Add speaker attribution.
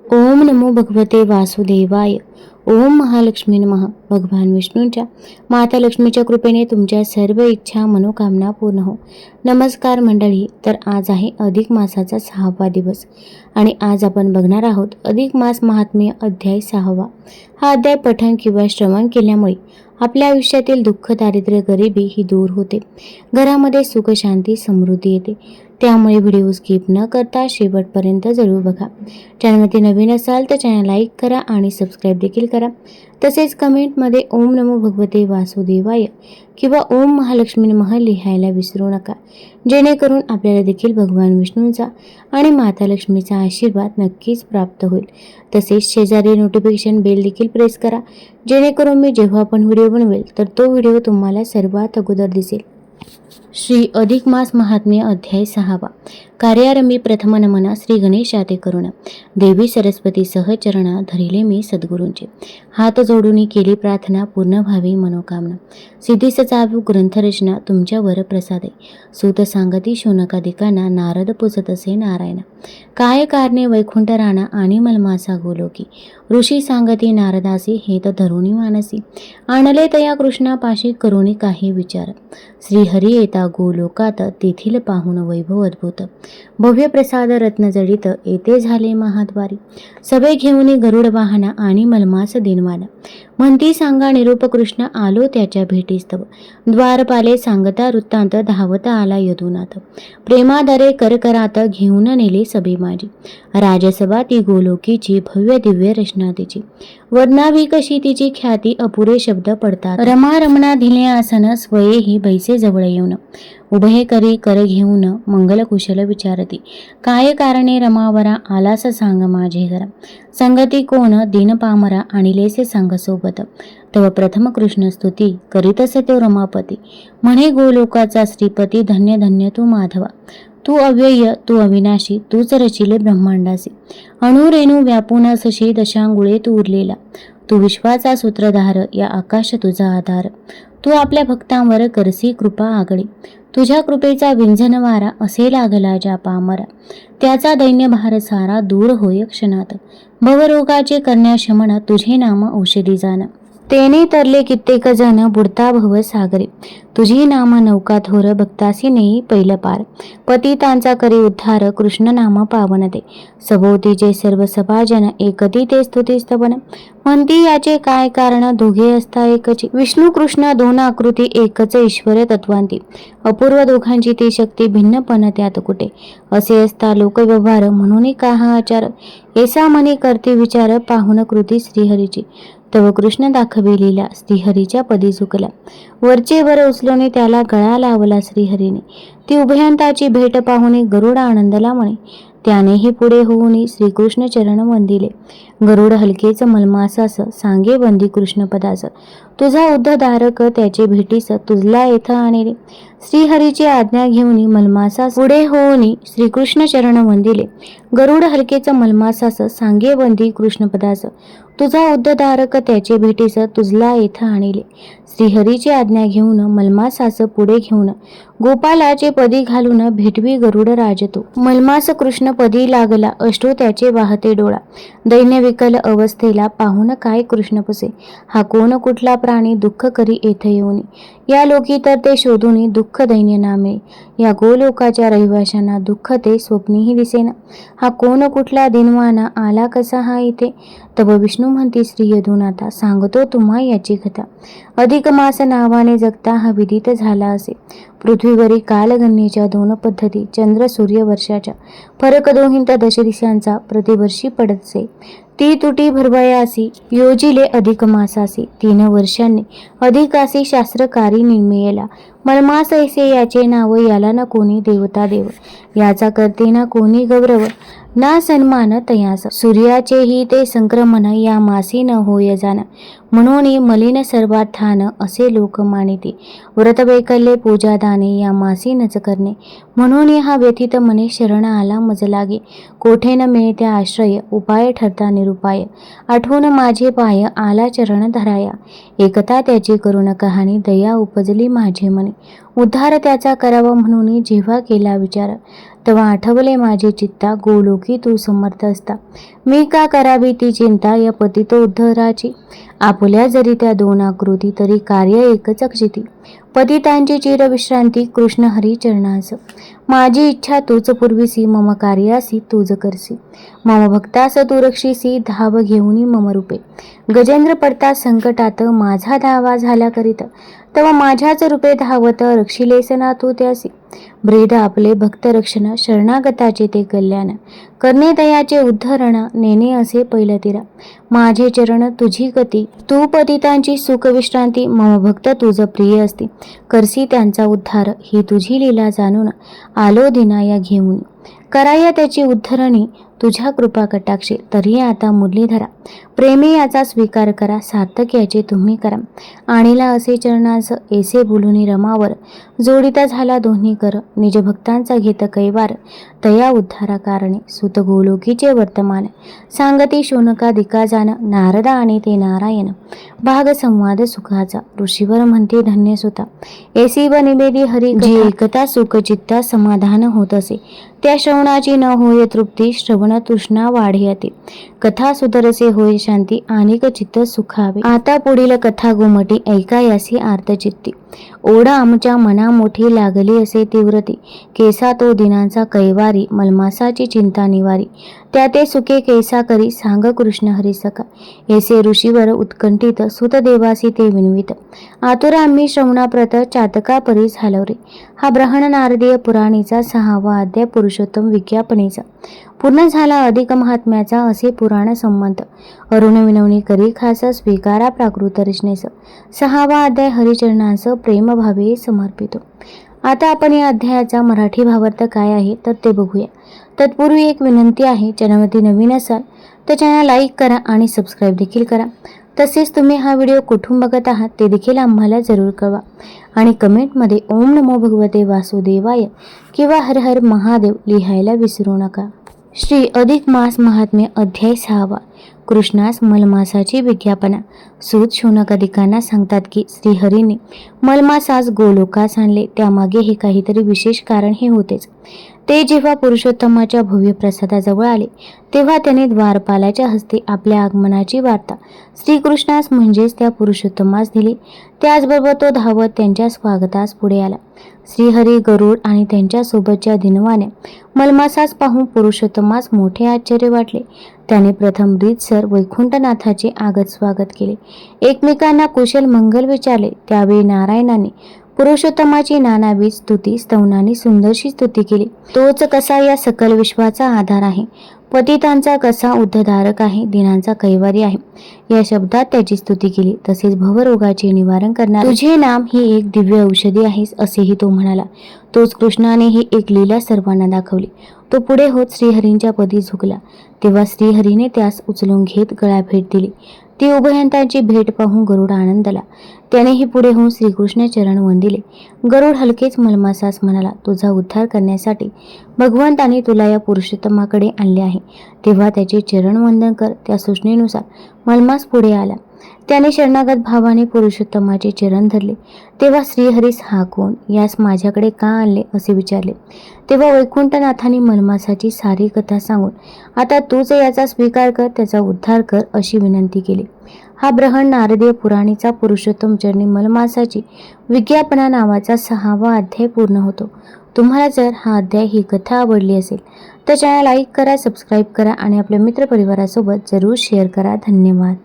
Speaker 1: ओम नमो भगवते वासुदेवाय. ओम महालक्ष्मी नमः. भगवान विष्णूंच्या माता लक्ष्मीच्या कृपेने तुमच्या सर्व इच्छा मनोकामना पूर्ण हो. नमस्कार मंडळी. तर आज आहे अधिक मासाचा 6वा दिवस आणि आज आपण बघणार आहोत अधिक मास महात्म्य अध्याय 6वा. हा अध्याय पठण किंवा श्रवण केल्यामुळे आपल्या आयुष्यातील दुःख, दारिद्र्य, गरिबी ही दूर होते. घरामध्ये सुख, शांती, समृद्धी येते. त्यामुळे व्हिडिओ स्किप न करता शेवटपर्यंत जरूर बघा. चॅनलमध्ये नवीन असाल तर चॅनल लाईक करा आणि सबस्क्राईब देखील करा. तसेच कमेंटमध्ये ओम नमो भगवते वासुदेवाय किंवा ओम महालक्ष्मी नमः लिहायला विसरू नका, जेणेकरून आपल्याला देखील भगवान विष्णूंचा आणि माता लक्ष्मीचा आशीर्वाद नक्कीच प्राप्त होईल. तसेच शेजारी नोटिफिकेशन बेल देखील प्रेस करा, जेणेकरून मी जेव्हा पण व्हिडिओ बनवेल तर तो व्हिडिओ तुम्हाला सर्वात अगोदर दिसेल. श्री अधिक मास महात्म्य अध्याय 6वा. कार्यारंभी प्रथम नमन श्री गणेशाते करुण. देवी सरस्वती सह चरणा धरिले मी सद्गुरूंचे. हात जोडून केली प्रार्थना पूर्ण व्हावी मनोकामना. सिद्धीस जावू ग्रंथरचना तुमच्यावर प्रसादे. सूत सांगती शौनकादिकांना नारद पुजत असे नारायणा. काय कारणे वैकुंठ राणा आणि मलमासा गोलोकी. ऋषी सांगती नारदासी हेत धरुणी मानसी. आणले तया कृष्णापाशी करुणी काही विचार. श्रीहरी येता गोलोकात तेथील पाहुण वैभव अद्भुत. भव्य प्रसाद रत्नजडित येथे झाले महाद्वारी. सभे घेऊन गरुड वाहना आणि मलमास दिनवाना. म्हणती सांगा निरूप कृष्ण आलो त्याच्या भेटीस्तव. द्वारपाले सांगता वृत्तांत धावता आला यदुनाथ. प्रेमादरे करकरात घेऊन नेले सभे माझी. राजसभा ती गोलोकीची भव्य दिव्य रचना तिची. वर्णावी कशी तिची ख्याती अपुरे शब्द पडतात. रमा रमणा दिले आसन स्वयेही बैसे जवळ येऊन. उभे करी कर घेऊन मंगल कुशल विचारती. काय कारणे रमावरा आलास सांग माझे घरा. संगती कोण दिन पामरा आणिलेसे सांग सोबत. तव प्रथम कृष्ण स्तुती करीतस तो रमापती. म्हणे गोलोकाचा श्रीपती धन्य धन्य तू माधवा. तू अव्यय तू अविनाशी तूच रचिले ब्रह्मांडासी. अणुरेणू व्यापून असशी दशांगुळे तू उरलेला. तू विश्वाचा सूत्रधार या आकाश तुझा आधार. तू आपल्या भक्तांवर करसी कृपा आगळी. तुझ्या कृपेचा विंझन वारा असे लागला ज्या पामरा. त्याचा दैन्य भार सारा दूर होय क्षणात. भवरोगाचे करण्या शमन तुझे नाम औषधी जाण. तेने तरले कित्येक जण बुडता भव सागरे. तुझी नाम नौका थोर भक्तासी नेई पैल पार. पतितांचा करी उद्धार कृष्ण नाम पावन ते. सभोवतीचे सर्व सभाजन एकती ते स्तुती स्तवन. म्हणती याचे काय कारण दोघे असता एकची. विष्णू कृष्ण दोन आकृती एकच ईश्वर तत्वांती. अपूर्व दोघांची ती शक्ती भिन्नपण त्यात कुठे. असे असता लोकव्यवहार म्हणून का हा आचार. ऐसा मनी करते विचार पाहुन कृती श्रीहरीची. तव कृष्ण दाखविलेला श्रीहरीच्या पदी झुकला. वरचे वर उचलून त्याला गळा लावला श्रीहरीने. ती उभयंताची भेट पाहुणे गरुड आनंदला म्हणे. त्यानेही पुढे होऊन श्रीकृष्ण चरण वंदिले. गरुड हलकेच मलमासास सांगे वंदी कृष्णपदास. तुझा उद्धधारक त्याचे भेटीस तुझला येथ आणले. श्रीहरीची आज्ञा घेऊन मलमासास पुढे होऊन श्रीकृष्ण चरण वंदिले. गरुड हलकेच मलमासास सांगे वंदी कृष्णपदास. तुझा उद्धधारक त्याचे भेटीस तुझला येथ आणले. श्रीहरीची आज्ञा घेऊन मलमासास पुढे घेऊन गोपालाचे पदी घालून भेटवी गरुड राजतो. मलमास कृष्ण पदी लागला अष्टो त्याचे वाहते डोळा. दैन्य विकल अवस्थेला पाहून काय कृष्ण पुसे. हा कोण कुठला प्राणी दुःख करी येथ येऊन. या लोकी तर ते शोधून दुःख दैन्य नामे. या गोलोकाच्या रहिवाशांना दुःख ते स्वप्नीही दिसेना. हा कोण कुठला दिनवाना आला कसा हा इथे. तव विष्णू म्हणती श्री यदुनाथा सांगतो तुम्हा याची कथा. अधिक मास नावाने जगता हा विदित झाला असे. पृथ्वीवरी कालगणनेच्या 2 पद्धती चंद्र सूर्य वर्षाच्या. फरक दोहींत दश दिशांचा प्रतिवर्षी पडतसे. ती तुटी भरवयासी योजिले अधिक मासासी. 3 वर्षांनी अधिकासी शास्त्रकारी निर्मेयला. मलमास ऐसे याचे नाव याला न कोणी देवता देव. याचा करते ना कोणी गौरव ना सन्मान तयास. सूर्याचेही ते संक्रमण या मासी न होय जाण. म्हणून मलिन सर्वात ठाण असे लोक मानिते. व्रत वैकल्ये पूजा दाने या मासी नच करणे. म्हणून हा व्यथित मने शरण आला मज लागे. कोठे न मिळते आश्रय उपाय ठरता निरुपाय. आठवून माझे पाय आला चरण धराया. एकता त्याची करुण कहाणी दया उपजली माझे मने. उद्धार त्याचा करावा म्हणून जेव्हा केला विचार, तेव्हा आठवले माझे चित्ता, गोलोकी तू समर्थ असता. मी का करावी ती चिंता या पतित उद्धराची. आपल्या जरी त्या दोन आकृती, तरी कार्य एकच अक्षिती. पतितांची चिरविश्रांती कृष्ण हरी चरणास. माझी इच्छा तूच पूर्वीसी, मम कार्यासी तूच करसी. मम भक्तास तू रक्षिसी, धाव घेऊनी मम रूपे. गजेंद्र पडता संकटात, माझा धावा झाला करीत. तेव्हा माझ्याच रूपे धावत, रक्षिलेस ना तू त्यासी. ब्रेद आपले भक्त रक्षण, शरणागताचे ते कल्याण. करणे दयाचे उद्धरण, नेणे असे पैलतीरा. माझे चरण तुझी गती, तू पतितांची सुख विश्रांती. मम भक्त तुझ प्रिय असती, करसी त्यांचा उद्धार. ही तुझी लीला जाणून, आलो दिनाया घेऊन. कराया त्याची उद्धरणी, तुझ्या कृपा कटाक्षे. तरी आता मुरलीधरा, प्रेमी याचा स्वीकार करा. सार्थक याचे तुम्ही करा. आणीला असे चरणास, ऐसे बोलुनी रमावर. जोडिता झाला दोन्ही कर, निज भक्तांचा घेत कैवार. तया उद्धारा कारणे, सुत गोलोकीचे वर्तमान. सांगती शौनकादिका जाण, नारदा आणि ते नारायण. भाग संवाद सुखाचा, ऋषीवर म्हणते धन्य सुता. ऐसी निवेदी हरी जी एकता सुख चित्ता समाधान होत असे. त्या श्रवणाची न होय तृप्ती, श्रवण तृष्णा वाढयते. कथा सुधरसे होय शांती, अनेक चित्त सुखावे. आता पुढील कथा गोमटी, ऐकायासी आर्तचित्ती. ओढा आमच्या मना मोठी, लागली असे तीव्रती. केसा तो दिनांचा कैवारी, मलमासाची चिंता निवारी. त्या ते सुखे कैसा करी, सांग कृष्ण हरी सका. ऐसे ऋषीवर उत्कंठित, सुत देवासी ते विनवित. आतुर आम्ही श्रवणाप्रत, चातका परी झालो रे. हा ब्रहण नारदीय पुराणीचा 6वा अध्याय पुरुषोत्तम विज्ञापनेचा. पूर्ण झाला अधिक महात्म्याचा, असे पुराण संमत. अरुण विनवणी करी खास, स्वीकारा प्राकृत रचनेस. 6वा अध्याय हरिचरणांस प्रेमभावे समर्पितो. आता आपण या अध्यायाचा मराठी भावार्थ काय आहे तर ते बघूया. तत्पूर्वी एक विनंती आहे, चॅनलवरती नवीन असाल तर चॅनल लाईक करा आणि सबस्क्राईब देखील करा. तसेच तुम्ही हा व्हिडिओ कुठून बघत आहात ते देखील आम्हाला जरूर कळवा. आणि कमेंटमध्ये ओम नमो भगवते वासुदेवाय किंवा हर हर महादेव लिहायला विसरू नका. श्री अधिक मास महात्म्य अध्याय 6वा. कृष्णास मलमासाची विज्ञापना. सूत शौनकादिकांना सांगतात की श्रीहरीने मलमासास गोलोकास आणले. त्यामागे हे काहीतरी विशेष कारण हे होतेच. ते जेव्हा पुरुषोत्तमाच्या भव्य प्रसादाजवळ आले, तेव्हा त्याने द्वारपालाच्या हस्ते आपल्या आगमनाची वार्ता श्रीकृष्णास म्हणजेच त्या पुरुषोत्तमास दिली. त्याचबरोबर तो धावत त्यांच्या स्वागतास पुढे आला. श्रीहरी, गरुड आणि त्यांच्या सोबतच्या दिनवाने मलमासास पाहून पुरुषोत्तमास मोठे आश्चर्य वाटले. त्याने प्रथम रीतसर वैकुंठनाथाचे आगत स्वागत केले. एकमेकांना कुशल मंगल विचारले. त्यावेळी नारायणाने पुरुषोत्तमाची नानाविध स्तुती स्तवनाने सुंदरशी स्तुती केली. तोच कसा या सकल विश्वाचा आधार आहे, पतितांचा कसा उद्धधारक आहे, दिनांचा कैवारी आहे, या शब्दात त्याची स्तुती केली. तसेच भवरोगाचे निवारण करणार तुझे नाम ही एक दिव्य औषधी आहेस, असेही तो म्हणाला. तोच कृष्णाने ही एक लीला सर्वांना दाखवली. तो पुढे होत श्रीहरींच्या पदी झुकला. तेव्हा श्रीहरीने त्यास उचलून घेत गळा भेट दिली. ती उभयंतांची भेट पाहून गरुड आनंदला. त्यानेही पुढे होऊन श्रीकृष्ण चरण वंदिले. गरुड हलकेच मलमासास म्हणाला, तुझा उद्धार करण्यासाठी भगवंताने तुला या पुरुषोत्तमाकडे आणले आहे, तेव्हा त्याचे चरण वंदन कर. त्या सूचनेनुसार मलमास पुढे आला. त्याने शरणागत भावाने पुरुषोत्तमाचे चरण धरले. तेव्हा श्रीहरीस हा कोण, यास माझ्याकडे का आणले असे विचारले. तेव्हा वैकुंठनाथाने मलमासाची सारी कथा सांगून आता तूच याचा स्वीकार कर, त्याचा उद्धार कर अशी विनंती केली. हा ब्रहण नारदीय पुराणीचा पुरुषोत्तम चरणी मलमासाची विज्ञापना नावाचा 6वा अध्याय पूर्ण होतो. तुम्हाला जर हा अध्याय ही कथा आवडली असेल तर चॅनल लाईक करा, सबस्क्राईब करा आणि आपल्या मित्रपरिवारासोबत जरूर शेअर करा. धन्यवाद.